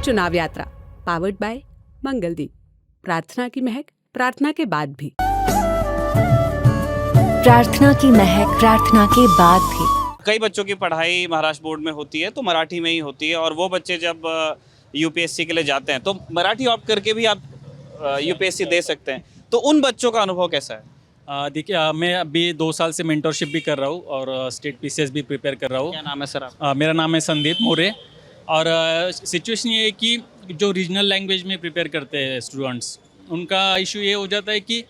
चुनाव यात्रा powered by Mangaldeep. प्रार्थना की महक प्रार्थना के बाद भी। प्रार्थना की महक प्रार्थना के बाद भी। कई बच्चों की पढ़ाई महाराष्ट्र बोर्ड में होती है तो मराठी में ही होती है, और वो बच्चे जब यूपीएससी के लिए जाते हैं तो मराठी ऑप्ट करके भी आप यूपीएससी दे सकते हैं। तो उन बच्चों का अनुभव कैसा है? देखिए, मैं अभी 2 साल से मेंटरशिप भी कर रहा हूँ और स्टेट पीसीएस भी प्रिपेयर कर रहा हूँ। क्या नाम है सर आप? मेरा नाम है संदीप मोरे। और सिचुएशन ये है कि जो रीजनल लैंग्वेज में प्रिपेयर करते हैं स्टूडेंट्स, उनका इशू ये हो जाता है कि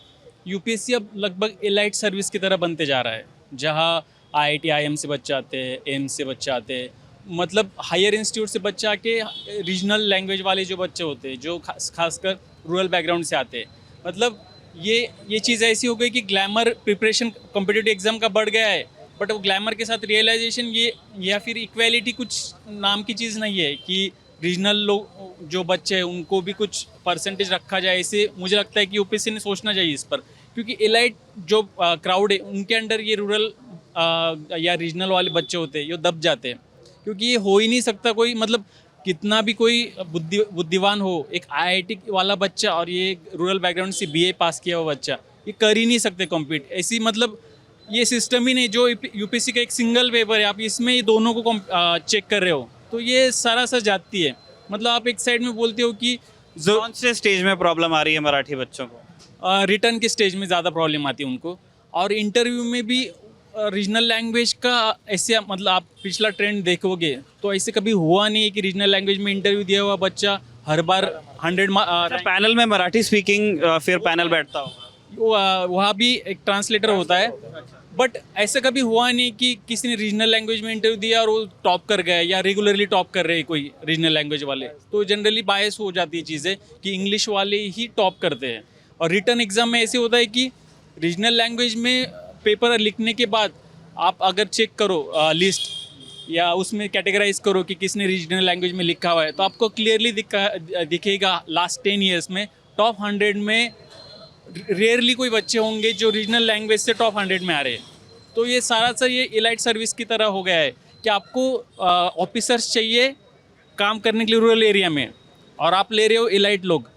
यूपीएससी अब लगभग एलाइट सर्विस की तरह बनते जा रहा है, जहाँ आईआईटी आईएम से बच्चे आते हैं, एम्स से बच्चे आते हैं, मतलब हायर इंस्टीट्यूट से बच्चे आके रीजनल लैंग्वेज वाले जो बच्चे होते हैं, जो खासकर रूरल बैकग्राउंड से आते हैं, मतलब ये चीज़ ऐसी हो गई कि ग्लैमर प्रिपरेशन कॉम्पिटिटिव एग्जाम का बढ़ गया है, बट वो ग्लैमर के साथ रियलाइजेशन ये या फिर इक्वालिटी कुछ नाम की चीज़ नहीं है कि रीजनल लोग जो बच्चे हैं उनको भी कुछ परसेंटेज रखा जाए। ऐसे मुझे लगता है कि यूपीएससी ने सोचना चाहिए इस पर, क्योंकि एलाइट जो क्राउड है उनके अंडर ये रूरल या रीजनल वाले बच्चे होते हैं, ये दब जाते हैं, क्योंकि ये हो ही नहीं सकता कोई, मतलब कितना भी कोई बुद्धिमान हो, एक आईआईटी वाला बच्चा और ये रूरल बैकग्राउंड से बीए पास किया हुआ बच्चा, ये कर ही नहीं सकते कॉम्पीट। ऐसी मतलब ये सिस्टम ही नहीं। जो यूपीएससी का एक सिंगल पेपर है, आप इसमें ये दोनों को चेक कर रहे हो, तो ये सरासर जाती है। मतलब आप एक साइड में बोलते हो कि कौन से स्टेज में प्रॉब्लम आ रही है मराठी बच्चों को? रिटर्न के स्टेज में ज़्यादा प्रॉब्लम आती है उनको, और इंटरव्यू में भी रीजनल लैंग्वेज का ऐसे, मतलब आप पिछला ट्रेंड देखोगे तो ऐसे कभी हुआ नहीं है कि रीजनल लैंग्वेज में इंटरव्यू दिया हुआ बच्चा हर बार 100 पैनल में मराठी स्पीकिंग फिर पैनल बैठता होगा, वहाँ भी एक ट्रांसलेटर होता है, बट ऐसा कभी हुआ नहीं कि किसी ने रीजनल लैंग्वेज में इंटरव्यू दिया और वो टॉप कर गए या रेगुलरली टॉप कर रहे हैं कोई रीजनल लैंग्वेज वाले। तो जनरली बायस हो जाती है चीज़ें कि इंग्लिश वाले ही टॉप करते हैं। और रिटर्न एग्जाम में ऐसे होता है कि रीजनल लैंग्वेज में पेपर लिखने के बाद आप अगर चेक करो लिस्ट या उसमें कैटेगराइज करो कि किसने रीजनल लैंग्वेज में लिखा हुआ है, तो आपको क्लियरली दिखेगा लास्ट 10 ईयर्स में टॉप 100 में रेयरली कोई बच्चे होंगे जो रीजनल लैंग्वेज से टॉप 100 में आ रहे हैं। तो ये सारा ये एलाइट सर्विस की तरह हो गया है कि आपको ऑफिसर्स चाहिए काम करने के लिए रूरल एरिया में, और आप ले रहे हो एलाइट लोग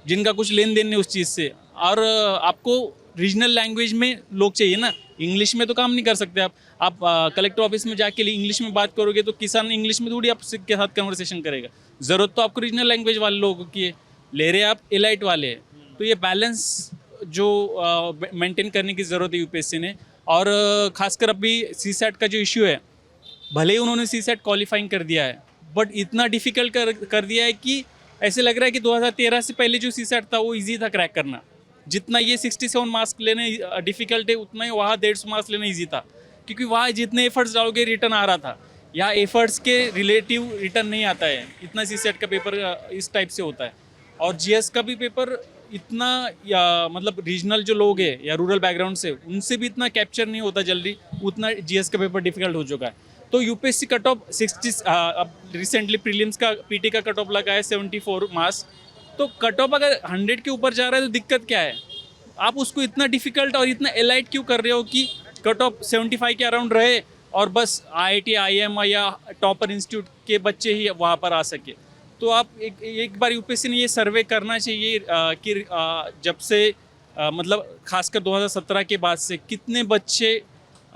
जिनका कुछ लेन देन नहीं उस चीज़ से, और आपको रीजनल लैंग्वेज में लोग चाहिए ना। इंग्लिश में तो काम नहीं कर सकते आप कलेक्टर ऑफिस में जाके इंग्लिश में बात करोगे तो किसान इंग्लिश में थोड़ी आपके साथ कन्वर्सेशन करेगा। ज़रूरत तो आपको रीजनल लैंग्वेज वाले लोगों की है, ले रहे आप एलाइट वाले हैं। तो ये बैलेंस जो मेंटेन करने की ज़रूरत है यूपीएससी ने। और खासकर अभी सीसैट का जो इशू है, भले ही उन्होंने सीसैट क्वालिफाइंग कर दिया है, बट इतना डिफ़िकल्ट कर दिया है कि ऐसे लग रहा है कि 2013 से पहले जो सीसैट था वो ईजी था क्रैक करना। जितना ये 67 मार्क्स लेने डिफ़िकल्ट है, उतना ही वहाँ 150 मार्क्स लेना ईजी था, क्योंकि वहाँ जितने एफर्ट्स डालोगे रिटर्न आ रहा था। यहाँ एफर्ट्स के रिलेटिव रिटर्न नहीं आता है, इतना सीसैट का पेपर इस टाइप से होता है। और जीएस का भी पेपर इतना, या मतलब रीजनल जो लोग हैं या रूरल बैकग्राउंड से, उनसे भी इतना कैप्चर नहीं होता जल्दी, उतना जीएस का पेपर डिफिकल्ट हो चुका है। तो यूपीएससी कट ऑफ 60, अब रिसेंटली प्रीलिम्स का पीटी का कट ऑफ लगा है 74 मार्क्स। तो कट ऑफ अगर 100 के ऊपर जा रहा है तो दिक्कत क्या है? आप उसको इतना डिफिकल्ट और इतना एलाइट क्यों कर रहे हो कि कट ऑफ 75 के अराउंड रहे और बस आईआईटी आईएम या टॉपर इंस्टीट्यूट के बच्चे ही वहाँ पर आ सके। तो आप एक बार यूपीएससी ने ये सर्वे करना चाहिए कि जब से मतलब खासकर 2017 के बाद से कितने बच्चे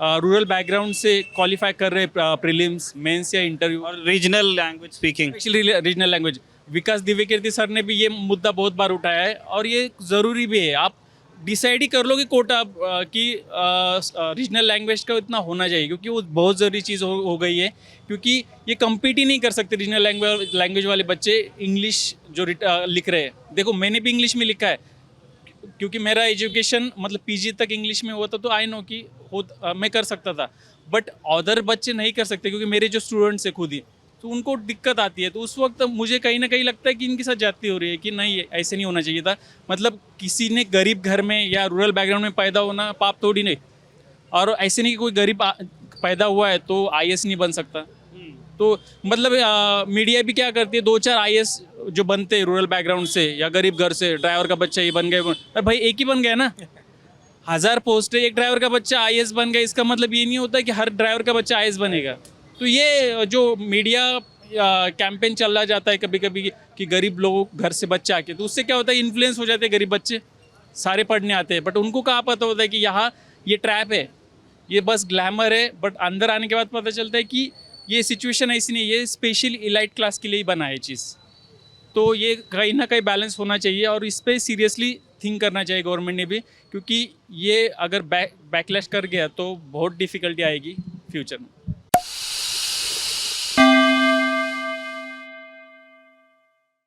रूरल बैकग्राउंड से क्वालिफाई कर रहे हैं प्रीलिम्स, मेंस या इंटरव्यू, और regional language speaking, actually regional language. Vikas Divyakirti sir ने भी ये मुद्दा बहुत बार उठाया है, और ये ज़रूरी भी है। आप डिसाइड ही कर लो कि कोटा कि रीजनल लैंग्वेज का इतना होना चाहिए, क्योंकि वो बहुत ज़रूरी चीज़ हो गई है। क्योंकि ये कम्पीट ही नहीं कर सकते रीजनल लैंग्वेज वाले बच्चे इंग्लिश जो लिख रहे हैं। देखो, मैंने भी इंग्लिश में लिखा है, क्योंकि मेरा एजुकेशन मतलब पीजी तक इंग्लिश में हुआ था, तो आई नो कि मैं कर सकता था। बट अदर बच्चे नहीं कर सकते, क्योंकि मेरे जो स्टूडेंट्स हैं खुद ही, तो उनको दिक्कत आती है। तो उस वक्त मुझे कहीं ना कहीं लगता है कि इनके साथ जाती हो रही है कि नहीं, ऐसे नहीं होना चाहिए था। मतलब किसी ने गरीब घर में या रूरल बैकग्राउंड में पैदा होना पाप थोड़ी नहीं, और ऐसे नहीं कि कोई गरीब पैदा हुआ है तो आईएएस नहीं बन सकता। तो मतलब मीडिया भी क्या करती है, 2-4 आईएएस जो बनते हैं रूरल बैकग्राउंड से या गरीब घर से, ड्राइवर का बच्चा ये बन गए, अरे भाई एक ही बन गया ना, 1000 पोस्ट है, एक ड्राइवर का बच्चा आईएएस बन गया, इसका मतलब ये नहीं होता कि हर ड्राइवर का बच्चा आईएएस बनेगा। तो ये जो मीडिया कैंपेन चला जाता है कभी कभी कि गरीब लोगों घर से बच्चे आके, तो उससे क्या होता है, इन्फ्लुएंस हो जाते हैं गरीब बच्चे, सारे पढ़ने आते हैं, बट उनको कहाँ पता होता है कि यहाँ ये ट्रैप है, ये बस ग्लैमर है, बट अंदर आने के बाद पता चलता है कि ये सिचुएशन ऐसी नहीं, ये स्पेशल इलाइट क्लास के लिए ही बना है चीज़। तो ये कहीं ना कहीं बैलेंस होना चाहिए और इस पर सीरियसली थिंक करना चाहिए गवर्नमेंट ने भी, क्योंकि ये अगर बैकलैश कर गया तो बहुत डिफ़िकल्टी आएगी फ्यूचर में।